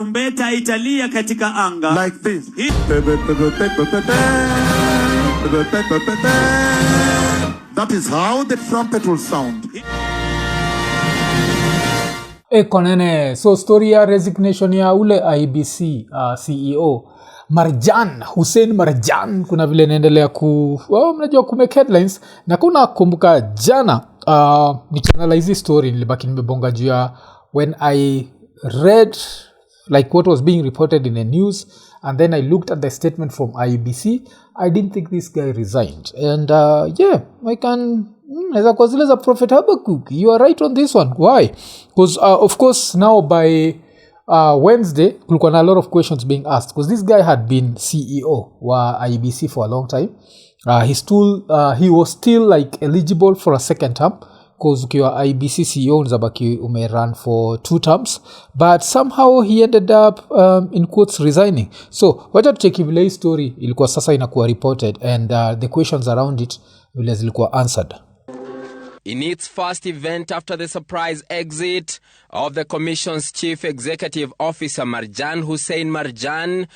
Tarumbeta italia katika anga. Like this. That is how the trumpet will sound. Konene, so story ya resignation ya ule IEBC CEO Marjan, Hussein Marjan, kuna vile naendelea mnajua kumake headlines, na kuna kumbuka jana nikianalyze story nilibaki nimebonga juu ya when I read like what was being reported in the news, and then I looked at the statement from IEBC. I didn't think this guy resigned, and I can as a Prophet Habakkuk, you are right on this one. Why? Because of course now by Wednesday kulikuwa na a lot of questions being asked, because this guy had been CEO wa IEBC for a long time. He was still like eligible for a second term, because ukiwa IEBC CEO unzabaki umerun for 2 terms, but somehow he ended up in quotes resigning. So wacha tucheki vile hii story ilikuwa sasa inakuwa reported, and the questions around it vile zilikuwa answered. In its first event after the surprise exit of the Commission's Chief Executive Officer Marjan, Hussein Marjan,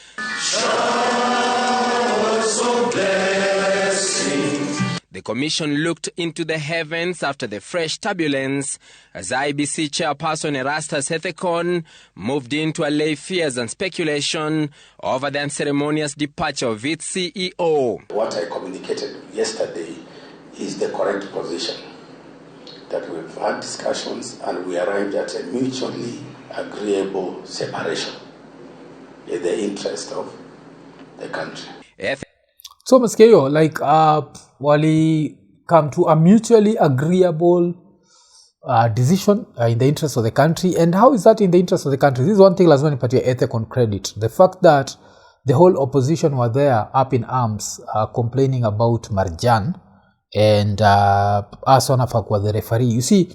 the Commission looked into the heavens after the fresh turbulence as IEBC Chairperson Erastus Ethekon moved in to allay fears and speculation over the unceremonious departure of its CEO. What I communicated yesterday is the correct position. That we've had discussions and we arrived at a mutually agreeable separation in the interest of the country. So Mskeyo, like wali come to a mutually agreeable decision in the interest of the country. And how is that in the interest of the country? This is one thing lazima nipatie Ethekon credit. The fact that the whole opposition were there up in arms complaining about Marjan, and us were the referee. You see,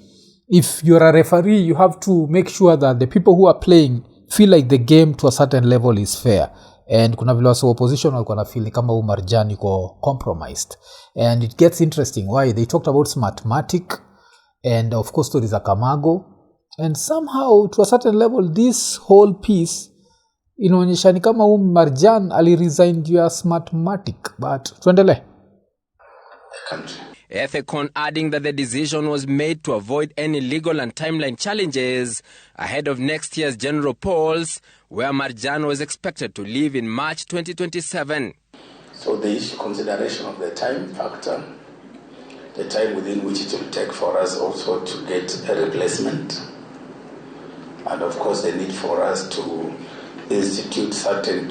if you're a referee, you have to make sure that the people who are playing feel like the game to a certain level is fair. And kuna vile wasa opposition walikuwa na feel kama Marjan yuko compromised. And it gets interesting. Why? They talked about Smartmatic and of course stories za Kamago. And somehow to a certain level this whole piece inaonyesha ni kama Marjan aliresign juu ya Smartmatic. But tuendelee. Ethekon adding that the decision was made to avoid any legal and timeline challenges ahead of next year's general polls, where Marjan was expected to leave in March 2027. So the issue consideration of the time factor, the time within which it will take for us also to get a replacement, and of course the need for us to institute certain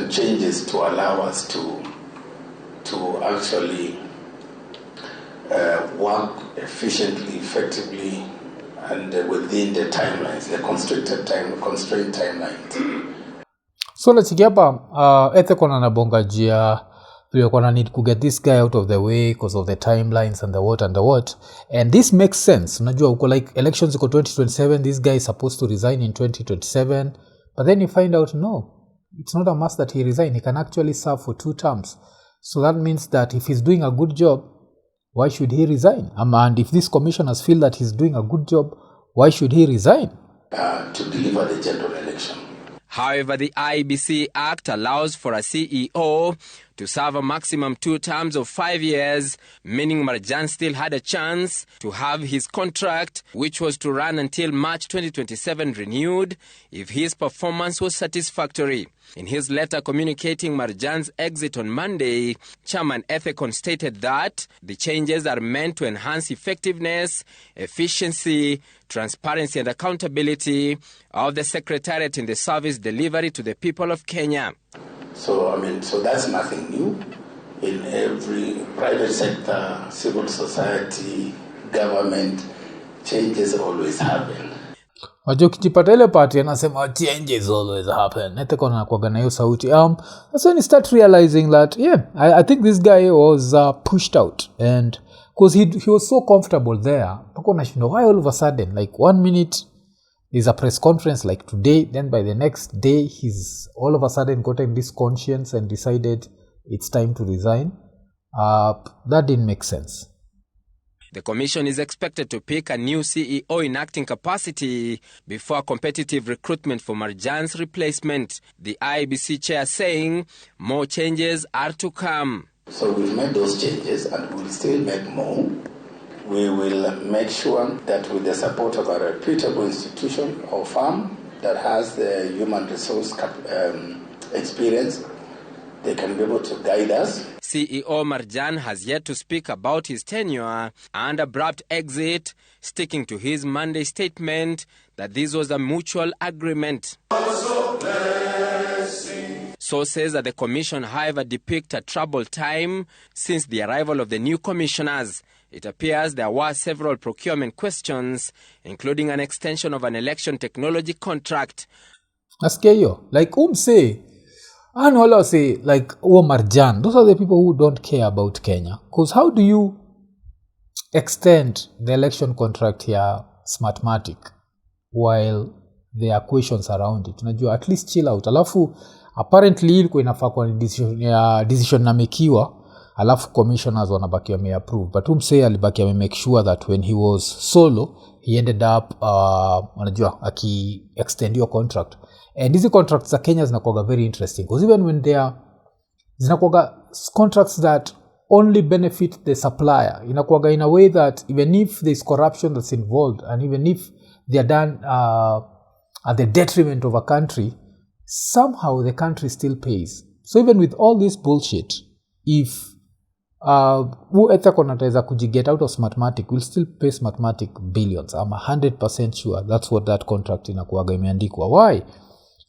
changes to allow us to actually work efficiently, effectively, and within the timelines, the constrained timelines. So let's get hapa Ethekon anabonga jia we gonna need to get this guy out of the way because of the timelines and the what. And this makes sense. Unajua uko like elections uko 2027, this guy is supposed to resign in 2027, but then you find out no, it's not a must that he resign. He can actually serve for 2 terms. So that means that if he's doing a good job, why should he resign? And if these commissioners feel that he's doing a good job, why should he resign? To deliver the general election. However, the IEBC Act allows for a CEO to serve a maximum 2 terms of 5 years, meaning Marjan still had a chance to have his contract, which was to run until March 2027, renewed if his performance was satisfactory. In his letter communicating Marjan's exit on Monday, Chairman Ethekon stated that the changes are meant to enhance effectiveness, efficiency, transparency and accountability of the Secretariat in the service delivery to the people of Kenya. So that's nothing new. In every private sector, civil society, government, changes always happen. Wajua kijipata ile party anasema changes always happen. Ethekon anakuwaga na hiyo sauti. That's when you start realizing that I think this guy was pushed out, and because he was so comfortable there. Pako nashindo why all of a sudden, like 1 minute there's a press conference like today, then by the next day he's all of a sudden gotten this conscience and decided it's time to resign. That didn't make sense. The commission is expected to pick a new CEO in acting capacity before competitive recruitment for Marjan's replacement. The IEBC chair saying more changes are to come. So we've made those changes and we'll still make more. We will make sure that with the support of a reputable institution or firm that has the human resource experience, they can be able to guide us. CEO Marjan has yet to speak about his tenure and abrupt exit, sticking to his Monday statement that this was a mutual agreement. Sources at the commission, however, depict a troubled time since the arrival of the new commissioners. It appears there were several procurement questions, including an extension of an election technology contract. Askeyo, like say, and all I say, like Marjan, those are the people who don't care about Kenya. Because how do you extend the election contract here, Smartmatic, while there are questions around it? Unajua, at least chill out. Alafu, apparently, ilikuwa inafaa kwa decision na mekiwa, alafu commissioners wanabaki wameapprove. But say alibaki make sure that when he was solo, he ended up, unajua, extend your contract. And these contracts za Kenya zinakuwaga very interesting. Because even when they are, zinakuwaga contracts that only benefit the supplier. Inakuwaga in a way that even if there's corruption that's involved, and even if they are done at the detriment of a country, somehow the country still pays. So even with all this bullshit, if who ethakonataiza kujiget out of Smartmatic will still pay Smartmatic billions. I'm 100% sure that's what that contract inakuwaga imeandikwa. Why?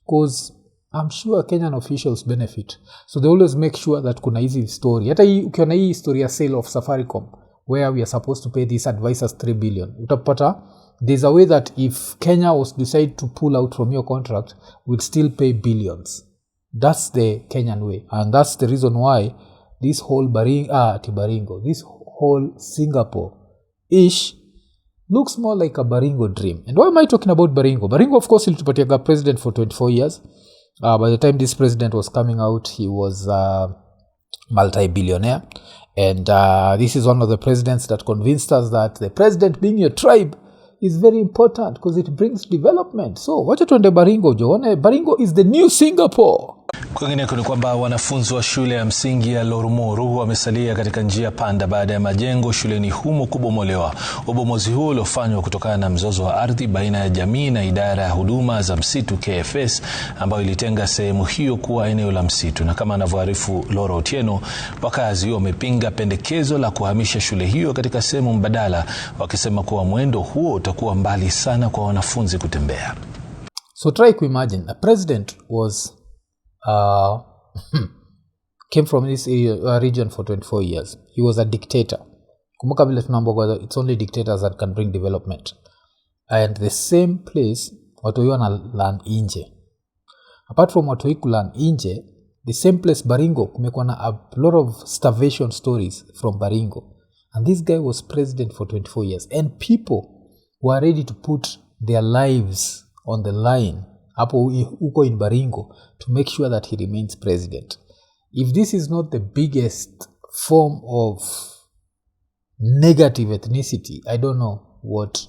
Because I'm sure Kenyan officials benefit. So they always make sure that kuna hizi story. Hata ukiona hii story ya sale of Safaricom, where we are supposed to pay these advisors 3 billion. Utapata, there's a way that if Kenya was decide to pull out from your contract, we'd still pay billions. That's the Kenyan way. And that's the reason why this whole Baringo, this whole Singapore-ish looks more like a Baringo dream. And why am I talking about Baringo? Baringo, of course, ilitupatiaga president for 24 years. By the time this president was coming out, he was multi-billionaire. And this is one of the presidents that convinced us that the president being your tribe is very important because it brings development. So, wacha tuende Baringo, Joone. Baringo is the new Singapore. Kwingineko ni kwamba wanafunzi wa shule ya msingi ya Lorumoru wamesalia katika njia panda baada ya majengo shuleni humo kubomolewa. Ubomozi huo uliofanywa kutokana na mzozo wa ardhi baina ya jamii na idara ya huduma za msitu KFS ambayo ilitenga sehemu hiyo kuwa eneo la msitu. Na kama anavyoarifu Laura Otieno, wakazi wamepinga pendekezo la kuhamisha shule hiyo katika sehemu mbadala, wakisema kuwa mwendo huo utakuwa mbali sana kwa wanafunzi kutembea. So try to imagine, a president was came from this region for 24 years. He was a dictator. Kumbuka vile tunamboga, it's only dictators that can bring development. And the same place, watu wana land inje. Apart from watu kuland inje, the same place Baringo, kumekuwa na a lot of starvation stories from Baringo. And this guy was president for 24 years. And people were ready to put their lives on the line hapo uko in Baringo to make sure that he remains president. If this is not the biggest form of negative ethnicity, I don't know what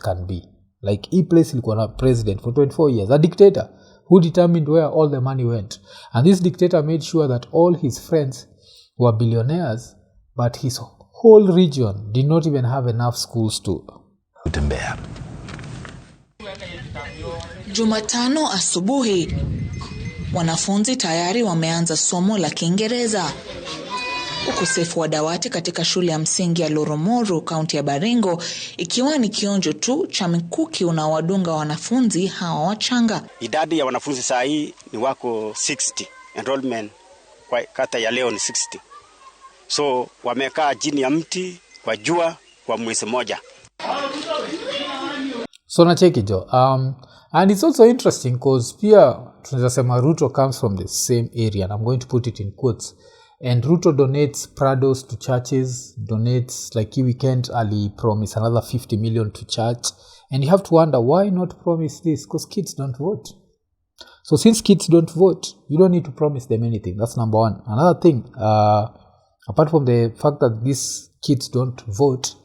can be. Like he place ilikuwa na president for 24 years, a dictator who determined where all the money went. And this dictator made sure that all his friends were billionaires, but his whole region did not even have enough schools to kutembea. Jumatano asubuhi, wanafunzi tayari wameanza somo la Kiingereza. Ukosefu wa dawati katika shule ya msingi ya Lorumoru, kaunti ya Baringo, ikiwa ni kionjo tu cha mikuki unaowadunga wanafunzi hawa wachanga. Idadi ya wanafunzi saa hii ni wako 60. Enrollment kwa kata ya leo ni 60. So wamekaa chini ya mti kwa jua kwa mwezi moja. So na check it jo. And it's also interesting because pia tunaweza sema Ruto comes from the same area, and I'm going to put it in quotes. And Ruto donates Prados to churches, donates, like he weekend Ali promised another 50 million to church. And you have to wonder, why not promise this? Because kids don't vote. So since kids don't vote, you don't need to promise them anything. That's number one. Another thing, apart from the fact that these kids don't vote,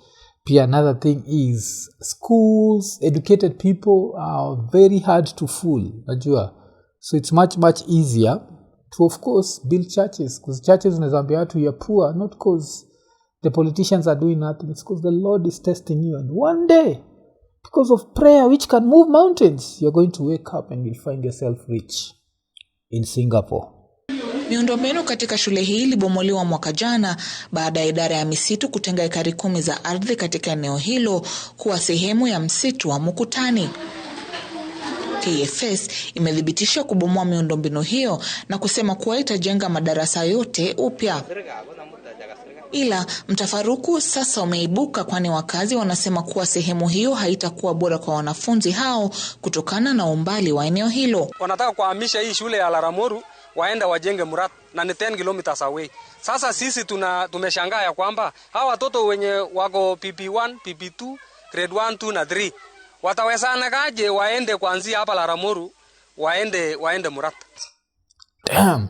pia another thing is schools, educated people are very hard to fool, najua. So it's much easier to, of course, build churches, because churches unazambia watu you're poor, not because the politicians are doing nothing, it's because the Lord is testing you, and one day, because of prayer which can move mountains, you're going to wake up and you'll find yourself rich in Singapore. Miundombinu katika shule hii ilibomolewa mwaka jana baada ya idara ya misitu kutenga ekari 10 za ardhi katika eneo hilo kuwa sehemu ya msitu wa Mukutani. KFS imethibitisha kubomoa miundombinu hiyo na kusema kuwa itajenga madarasa yote upya. Ila mtafaruku sasa umeibuka, kwani wakazi wanasema kuwa sehemu hiyo haitakuwa bora kwa wanafunzi hao kutokana na umbali wa eneo hilo. Wanataka kuhamisha hii shule ya Laramoru waenda wajenge Murat na ni 10 kilometers away. Sasa sisi tumeshangaa ya kwamba hawa watoto wenye wako PP1, PP2, grade 1, 2 na 3 watawezanaje waende kuanzia hapa Laramoru waende Murat? Damn.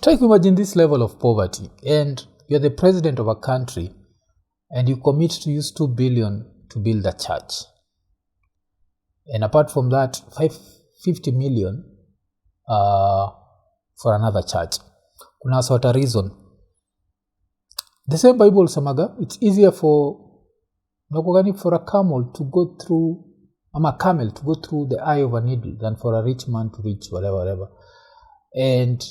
Try to imagine this level of poverty, and you're the president of a country and you commit to use 2 billion to build a church. And apart from that, 50 million for another church. Kuna sort of reason. The same Bible samaga, it's easier for a camel to go through, a camel to go through the eye of a needle than for a rich man to reach whatever. And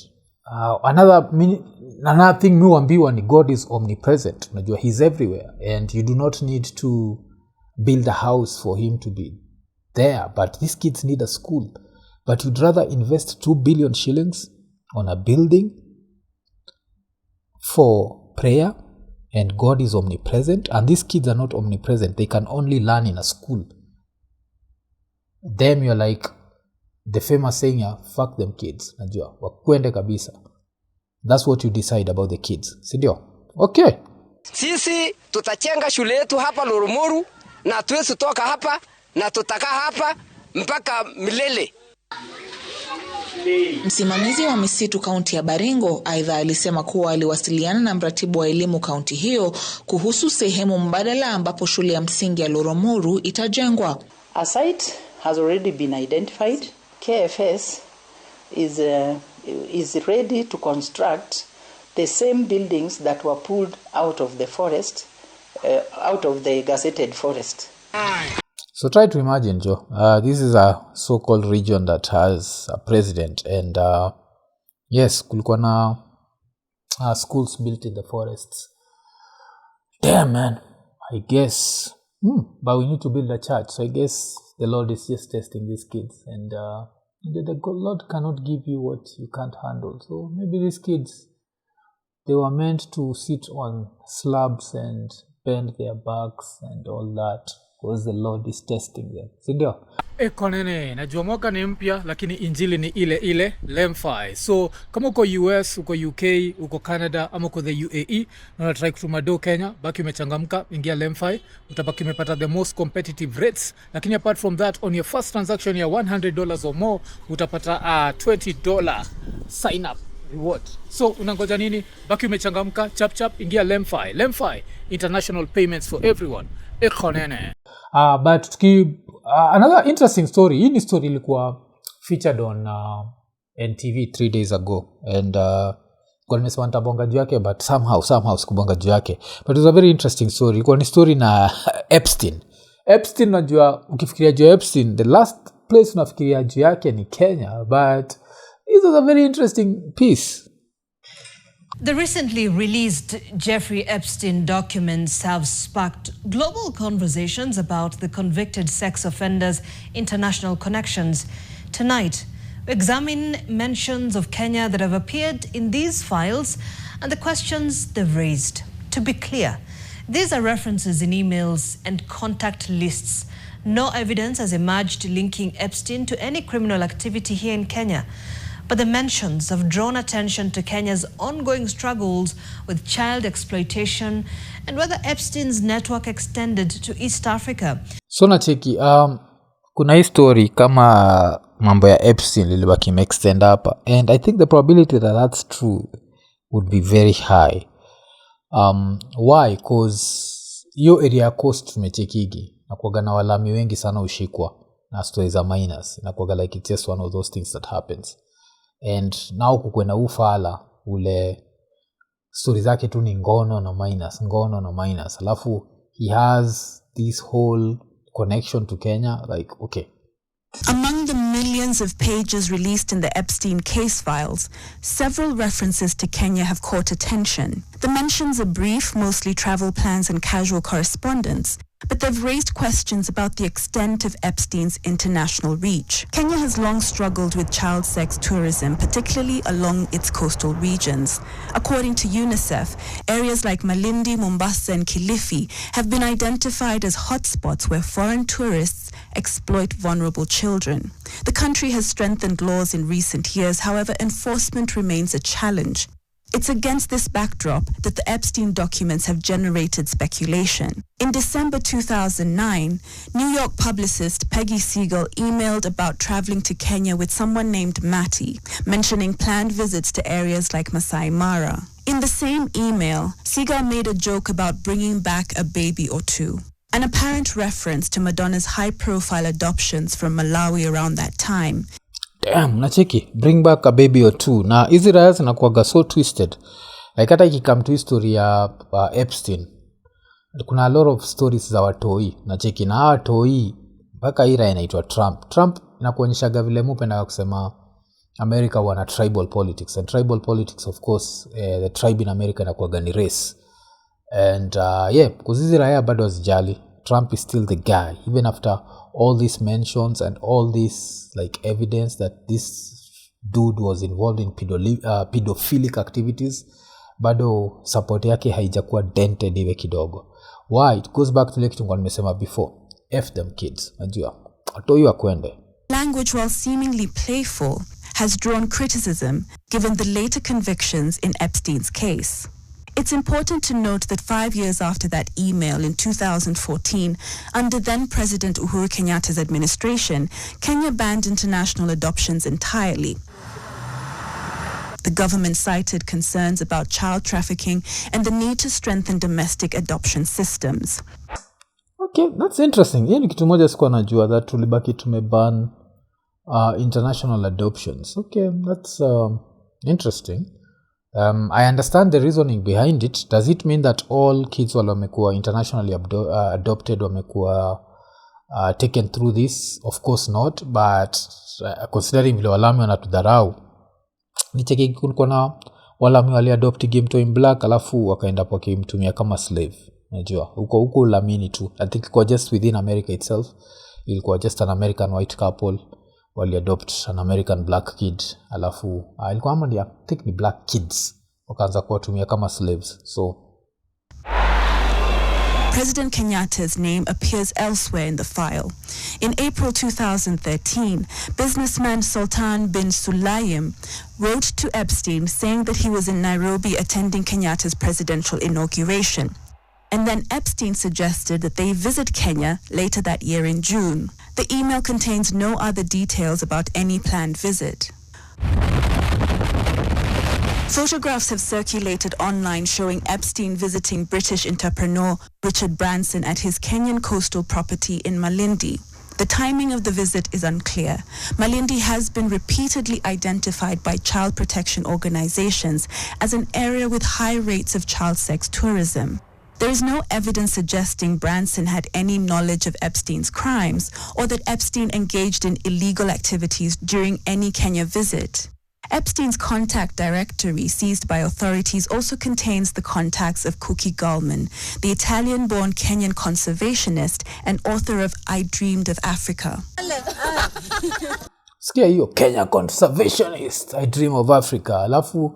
another thing muambiwa ni God is omnipresent. Unajua, he's everywhere, and you do not need to build a house for him to be there. But these kids need a school. But you'd rather invest 2 billion shillings on a building for prayer, and God is omnipresent, and these kids are not omnipresent. They can only learn in a school. Then you're like the famous saying, fuck them kids. Najua, wakwende kabisa. That's what you decide about the kids. Sindio? Okay. Sisi tutachenga shule yetu hapa Loromoru, na tuwezi toka hapa na tutaka hapa mpaka milele. Msimamizi wa misitu kaunti ya Baringo aidha alisema kuwa aliwasiliana na mratibu wa elimu kaunti hiyo kuhusu sehemu mbadala ambapo shule ya msingi ya Loromoru itajengwa. A site has already been identified. KFS is ready to construct the same buildings that were pulled out of the forest, out of the gazetted forest. So try to imagine, Joe. This is a so-called region that has a president, and yes, kulikuwa na schools built in the forests. Damn, man. I guess, but we need to build a church. So I guess the Lord is just testing these kids, and the Lord cannot give you what you can't handle. So maybe these kids, they were meant to sit on slabs and bend their backs and all that, because the Lord is testing them. Sindio? Konene, najua mwaka ni mpya, lakini injili ni ile lemfi. So kama uko US, uko UK, uko Canada, ama uko the UAE, na unatry kutuma do Kenya, baki umechangamka, ingia lemfi, utabaki umepata the most competitive rates. Lakini apart from that, on your first transaction ya $100 or more, utapata $20 sign up reward. So unangoja nini? Baki umechangamka, chap ingia lemfi. Lemfi, international payments for everyone. Konene. But another interesting story. Hii ni story ilikuwa featured on NTV 3 days ago, and kwa nimesema nitabonga juu yake, but somehow sikubonga juu yake. But it was a very interesting story. Ilikuwa ni story na Epstein. Najua ukifikiria juu Epstein, the last place unafikiria juu yake ni Kenya, but this was a very interesting piece. The recently released Jeffrey Epstein documents have sparked global conversations about the convicted sex offender's international connections. Tonight, we examine mentions of Kenya that have appeared in these files and the questions they've raised. To be clear, these are references in emails and contact lists. No evidence has emerged linking Epstein to any criminal activity here in Kenya. But the mentions have drawn attention to Kenya's ongoing struggles with child exploitation and whether Epstein's network extended to East Africa. So nacheki, kuna hii story kama mambo ya Epstein lilibaki extend hapa, and I think the probability that that's true would be very high. Why? Cause hiyo area ya coast tumechekigi na kuaga na walami wengi sana ushikwa na stories za minors na kuaga like it's just one of those things that happens. And now kukwena ufala ule stories zake tu ni ngono na minors alafu he has this whole connection to Kenya, like, okay. Among the millions of pages released in the Epstein case files, several references to Kenya have caught attention. The mentions are brief, mostly travel plans and casual correspondence, but they've raised questions about the extent of Epstein's international reach. Kenya has long struggled with child sex tourism, particularly along its coastal regions. According to UNICEF, areas like Malindi, Mombasa, and Kilifi have been identified as hotspots where foreign tourists exploit vulnerable children. The country has strengthened laws in recent years, however, enforcement remains a challenge. It's against this backdrop that the Epstein documents have generated speculation. In December 2009, New York publicist Peggy Siegel emailed about traveling to Kenya with someone named Matty, mentioning planned visits to areas like Masai Mara. In the same email, Siegel made a joke about bringing back a baby or two, an apparent reference to Madonna's high-profile adoptions from Malawi around that time. Damn, nacheki, bring back a baby or two. Na hizi raya zinakuwaga so twisted. Like hata ikikam to history ya Epstein, kuna a lot of stories za watoi. Nacheki na watoi, mpaka hii raya inaitwa Trump. Trump inakuonyeshaga vile mupenda kusema America wana tribal politics. And tribal politics, of course, the tribe in America inakuwaga ni race. And because hizi raya bado hazijali. Trump is still the guy, even after all these mentions and all this like evidence that this dude was involved in pedophilic activities, bado support yake haijakuwa dented iwe kidogo. Why? It goes back to like kitu nimesema before. F them kids. Najua. Atoi wakwende. Language, while seemingly playful, has drawn criticism given the later convictions in Epstein's case. It's important to note that 5 years after that email in 2014, under then-President Uhuru Kenyatta's administration, Kenya banned international adoptions entirely. The government cited concerns about child trafficking and the need to strengthen domestic adoption systems. Okay, that's interesting. Hii ni kitu moja sikuwa najua that tulibaki tumeban international adoptions. Okay, that's interesting. I understand the reasoning behind it. Does it mean that all kids wale wamekuwa internationally adopted wamekuwa taken through this? Of course not, but considering vile walami wanatudharau, nicheki kulikuwa na walami wali adopt mtoi black alafu wakaenda kwa kimtumia kama slave. Najua huko ulamini tu. I think it just within America itself, ilikuwa just an American white couple wali adopt an American black kid alafu ilikuwa ama I think ni black kids wakaanza kuwatumia kama slaves. So President Kenyatta's name appears elsewhere in the file. In April 2013, businessman Sultan bin Sulayem wrote to Epstein saying that he was in Nairobi attending Kenyatta's presidential inauguration. And then Epstein suggested that they visit Kenya later that year in June. The email contains no other details about any planned visit. Photographs have circulated online showing Epstein visiting British entrepreneur Richard Branson at his Kenyan coastal property in Malindi. The timing of the visit is unclear. Malindi has been repeatedly identified by child protection organizations as an area with high rates of child sex tourism. There is no evidence suggesting Branson had any knowledge of Epstein's crimes or that Epstein engaged in illegal activities during any Kenya visit. Epstein's contact directory seized by authorities also contains the contacts of Cookie Gallman, the Italian-born Kenyan conservationist and author of I Dreamed of Africa. Sikia hiyo Kenya conservationist, I Dream of Africa. Alafu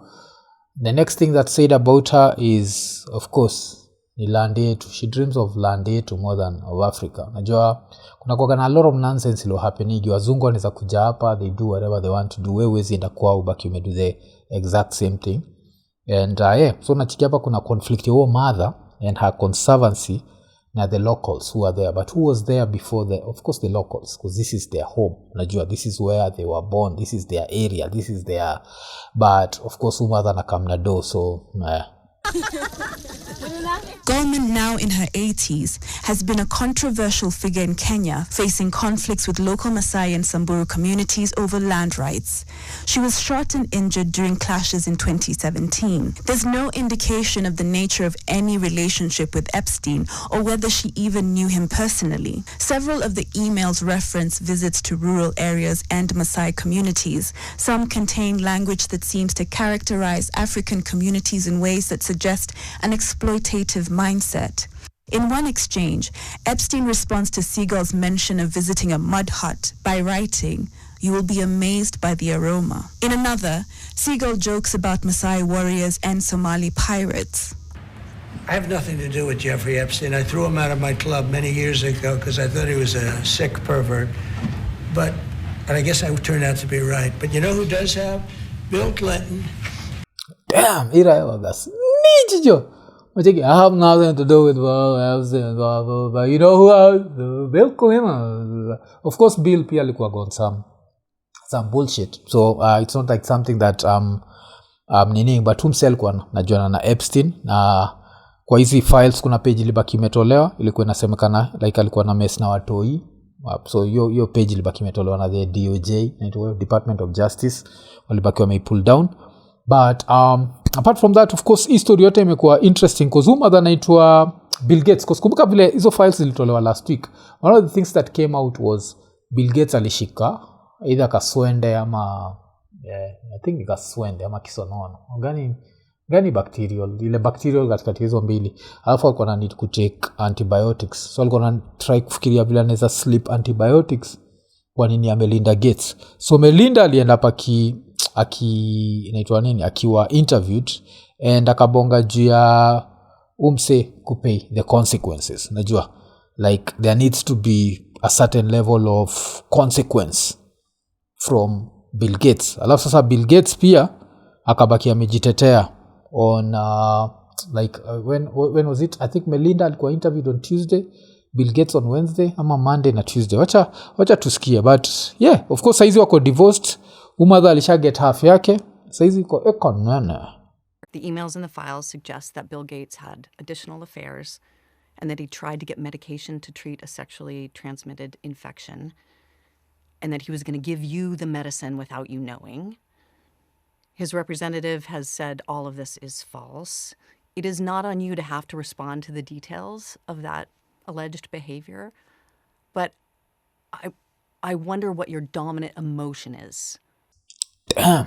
the next thing that's said about her is, of course, ni land yetu. She dreams of land yetu more than of Africa. Najua kuna kwa a lot of nonsense ilo happenigi. Wazungu wanaweza kuja hapa, they do whatever they want to do. Wewe wezi enda kwao baki umedo the exact same thing. And so nachiki hapa kuna conflict ya mother and her conservancy na the locals who are there. But who was there before the, of course the locals, because this is their home. Najua this is where they were born, this is their area, this is their, but of course mother na kamna do, so Gorman, now in her 80s, has been a controversial figure in Kenya, facing conflicts with local Maasai and Samburu communities over land rights. She was shot and injured during clashes in 2017. There's no indication of the nature of any relationship with Epstein or whether she even knew him personally. Several of the emails reference visits to rural areas and Maasai communities. Some contain language that seems to characterize African communities in ways that suggest an exploitative mindset. In one exchange, Epstein responds to Seagal's mention of visiting a mud hut by writing, "You will be amazed by the aroma." In another, Seagal jokes about Maasai warriors and Somali pirates. I have nothing to do with Jeffrey Epstein. I threw him out of my club many years ago because I thought he was a sick pervert. But I guess I turned out to be right. But you know who does have? Bill Clinton. Damn, ira was nijo. I have nothing to do with Epstein, but you know who else? Bill Clinton. Of course, Bill pia alikuwa gone some bullshit. So it's not like something that Nini, but himself kwa najuana na Epstein. Na kwa hizi files kuna page ilibaki imetolewa, ilikuwa inasemekana like alikuwa na mess na watoi. So hiyo page ilibaki imetolewa na the DOJ, Department of Justice, walibaki wameipull down. But apart from that, of course, history yote imekuwa interesting because mother anaitwa Bill Gates. Because kumbuka vile hizo files zilitolewa last week, one of the things that came out was Bill Gates alishika either kaswende ama I think kaswende ama kisonono. Gani bacterial, ile bacterial katikati hizo mbili. Alafu alikuwa na need to take antibiotics. So alikuwa na try kufikiria vile anaweza slip antibiotics kwa nini ya Melinda Gates. So Melinda alienda hapa inaitwa nini, akiwa interviewed and akabonga juu ya umse kupay the consequences. Najua like there needs to be a certain level of consequence from Bill Gates. Alafu sasa Bill Gates pia akabaki amejitetea on when was it? I think Melinda alikuwa interviewed on Tuesday, Bill Gates on Wednesday ama Monday na Tuesday. Wacha tusikie, but yeah, of course saizi wako divorced. Umadha alisha get half yake. Saizi iko ekonana. The emails in the files suggest that Bill Gates had additional affairs and that he tried to get medication to treat a sexually transmitted infection and that he was going to give you the medicine without you knowing. His representative has said all of this is false. It is not on you to have to respond to the details of that alleged behavior, but I wonder what your dominant emotion is. Damn.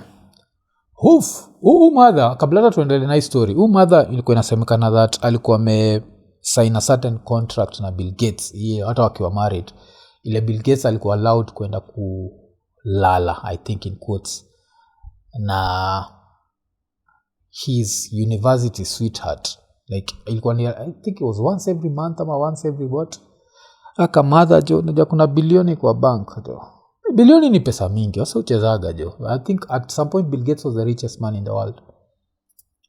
Mother, kabla hata tuendelee na story. Mother ilikuwa inasemekana that alikuwa sign a certain contract na Bill Gates. Hata wakiwa married. Ile Bill Gates alikuwa allowed kwenda kulala, I think in quotes, na his university sweetheart. Like ilikuwa ni, I think it was once every month ama once every what. Aka mother jo, najua kuna bilioni kwa bank jo. Bilioni ni pesa mingi, wasa uchezaga jo. I think at some point Bill Gates was the richest man in the world.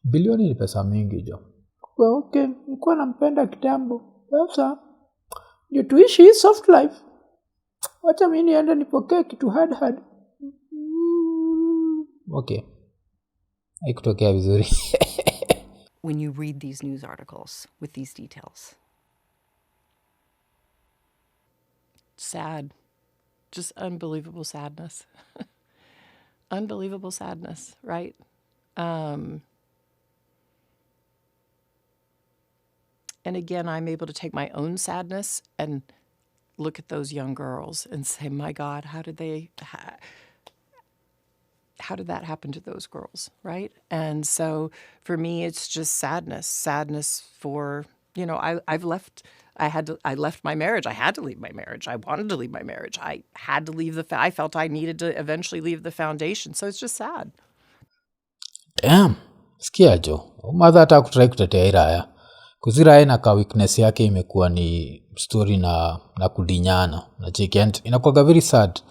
Bilioni ni pesa mingi jo. Well, okay, nilikuwa nampenda kitambo. Sasa ndio tuishi hii soft life. Wacha mimi niende nipokee kitu hard. Okay. Haikutokea vizuri. When you read these news articles with these details. Sad. Just unbelievable sadness. Unbelievable sadness, right? And again, I'm able to take my own sadness and look at those young girls and say, my God, how did that happen to those girls, right? And so for me, it's just sadness for, you know, I left my marriage. I had to leave my marriage. I wanted to leave my marriage. I had to leave I felt I needed to eventually leave the foundation. So it's just sad. Damn. Sikia jo. Mother hata kutry kutetea Iraya. Kuzira ina ka weakness yake imekuwa ni story na kudinyana. Na cheki, and inakuwa very sad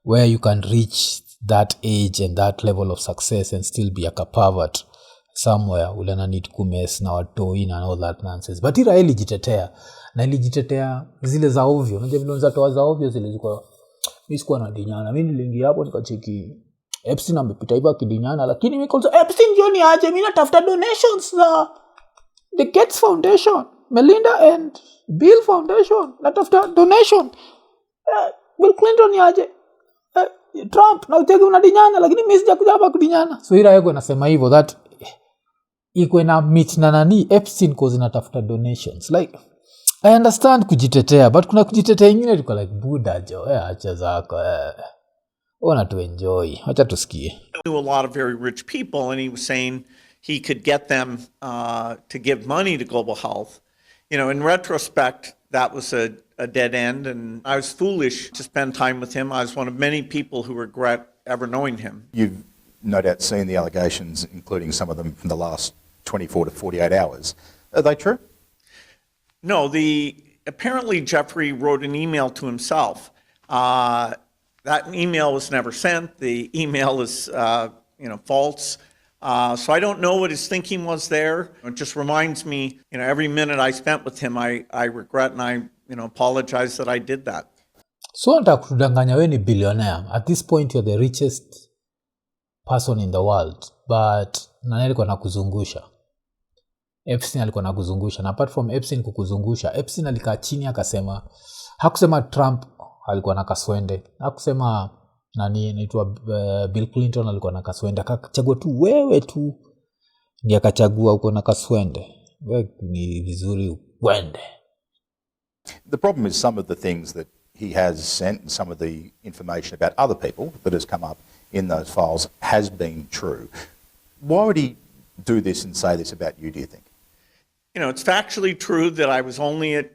where you can reach that age and that level of success and still be a pervert somewhere. Ulena need kumes na watoi and all that nonsense. But Iraya ilijitetea. Na ilijitetea zile za ovyo. Unajua vile unaweza toa za ovyo zile zilikuwa mimi sikuwa na dinyana. Mimi niliingia hapo nikacheki Epstein amepita hivyo kidinyana, lakini mimi kwanza Epstein ndio niaje, mimi natafuta donations za the Gates Foundation, Melinda and Bill Foundation, natafuta donation. Bill Clinton yaje. Trump na utege unadinyana lakini mimi sijakuja hapa kudinyana. So ila yako nasema hivyo that iko na meet na nani Epstein cause inatafuta donations. Like I understand kujitetea, but kuna kujitetea ingine liko like Buddha jo, acha zako Ona to enjoy. Acha tusikie. Knew a lot of very rich people, and he was saying he could get them to give money to global health. You know, in retrospect, that was a dead end, and I was foolish to spend time with him. I was one of many people who regret ever knowing him. You've no doubt seen the allegations, including some of them from the last 24 to 48 hours. Are they true? No, apparently Jeffrey wrote an email to himself. That email was never sent. The email is, false. So I don't know what his thinking was there. It just reminds me, every minute I spent with him, I regret and I, apologize that I did that. So atakudanganya wewe ni billionaire. At this point you're the richest person in the world. But nani alikuwa nakuzungusha? Epstein alikuwa nakuzungusha. Na apart from Epstein kukuzungusha, Epstein alikaa chini akasema, hakusema Trump alikuwa na kaswende. Hakusema nani anaitwa Bill Clinton alikuwa na kaswende. Akachagua tu wewe tu. Ndiye akachagua uko na kaswende. Wewe ni vizuri uende. The problem is some of the things that he has sent and some of the information about other people that has come up in those files has been true. Why would he do this and say this about you, do you think? It's factually true that I was only at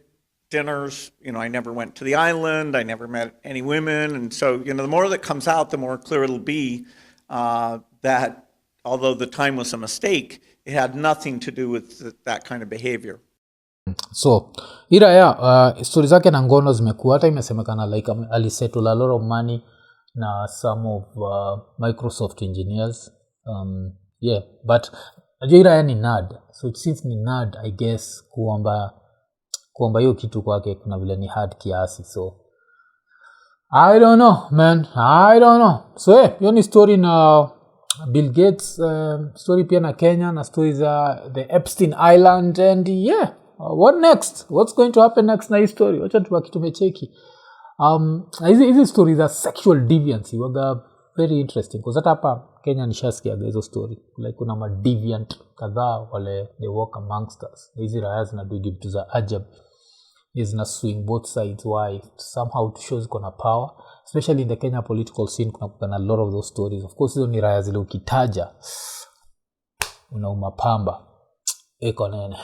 dinners. I never went to the island. I never met any women. And so, the more that comes out, the more clear it'll be that although the time was a mistake, it had nothing to do with that kind of behavior. So, stories zake na ngono zimekuwa hata imesemekana like alisettle a lot of money na some of Microsoft engineers. But Iraya ni nerd. So since ni nerd, I guess kuomba hiyo kitu kwake kuna vile ni hard kiasi. So I don't know, man. I don't know. So hiyo ni story na Bill Gates, story pia na Kenya na stories the Epstein Island and what next? What's going to happen next na hii story? Wacha tubaki tumecheki. Hizi stories za sexual deviancy waga very interesting because hata hapa Kenya nishasikia hizo story like kuna ma deviant kadhaa wale they walk amongst us. Hizi raya zinadu vitu za ajab zina swing both sides why somehow to show kuna power, especially in the Kenya political scene. Kuna a lot of those stories. Of course hizo ni raya zile ukitaja unauma pamba eko nene.